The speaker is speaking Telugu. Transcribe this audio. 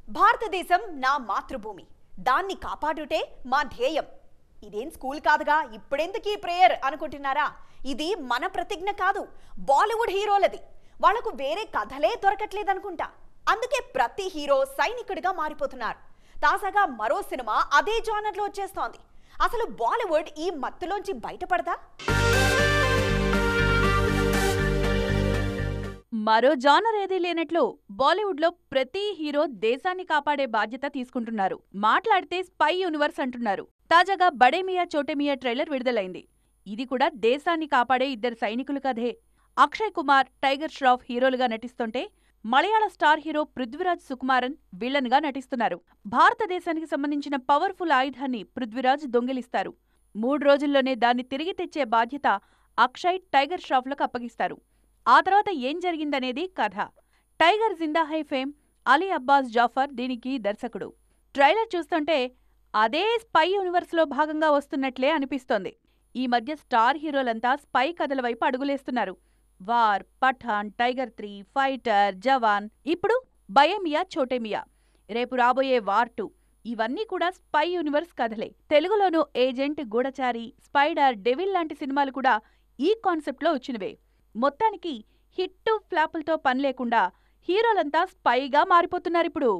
భారతదేశం నా మాతృభూమి, దాన్ని కాపాడుటే మా ధ్యేయం. ఇదేం స్కూల్ కాదుగా, ఇప్పుడెందుకీ ప్రేయర్ అనుకుంటున్నారా? ఇది మన ప్రతిజ్ఞ కాదు, బాలీవుడ్ హీరోలది. వాళ్లకు వేరే కథలే దొరకట్లేదనుకుంటా. అందుకే ప్రతి హీరో సైనికుడిగా మారిపోతున్నారు. తాజాగా మరో సినిమా అదే జానర్లో వచ్చేస్తోంది. అసలు బాలీవుడ్ ఈ మత్తులోంచి బయటపడదా? మరో జానర్ ఏదీ లేనట్లు బాలీవుడ్లో ప్రతి హీరో దేశాన్ని కాపాడే బాధ్యత తీసుకుంటున్నారు. మాట్లాడితే స్పై యూనివర్స్ అంటున్నారు. తాజాగా బడే మియా చోటే మియా ట్రైలర్ విడుదలైంది. ఇది కూడా దేశాన్ని కాపాడే ఇద్దరు సైనికుల కథే. అక్షయ్ కుమార్, టైగర్ ష్రాఫ్ హీరోలుగా నటిస్తుంటే Malayalam star hero Prithviraj Sukumaran villain గా నటిస్తున్నారు. భారతదేశానికి సంబంధించిన పవర్ఫుల్ ఆయుధాన్ని పృథ్వీరాజ్ దొంగిలిస్తారు. 3 రోజుల్లోనే దాన్ని తిరిగి తెచ్చే బాధ్యత అక్షయ్, టైగర్ ష్రాఫ్లకు అప్పగిస్తారు. ఆ తర్వాత ఏం జరిగిందనేది కథ. టైగర్ జిందా హై ఫేమ్ అలీ అబ్బాస్ జాఫర్ దీనికి దర్శకుడు. ట్రైలర్ చూస్తుంటే అదే స్పై యూనివర్స్లో భాగంగా వస్తున్నట్లే అనిపిస్తోంది. ఈ మధ్య స్టార్ హీరోలంతా స్పై కథల వైపు అడుగులేస్తున్నారు. వార్, పఠాన్, టైగర్ 3, ఫైటర్, జవాన్, ఇప్పుడు బడే మియా చోటే మియా, రేపు రాబోయే వార్ 2 ఇవన్నీ కూడా స్పై యూనివర్స్ కథలే. తెలుగులోనూ ఏజెంట్, గూఢచారి, స్పైడర్, డెవిల్ లాంటి సినిమాలు కూడా ఈ కాన్సెప్ట్లో వచ్చినవే. మొత్తానికి హిట్టు, ఫ్లాపులతో పని లేకుండా హీరోలంతా స్పైగా మారిపోతున్నారిప్పుడు.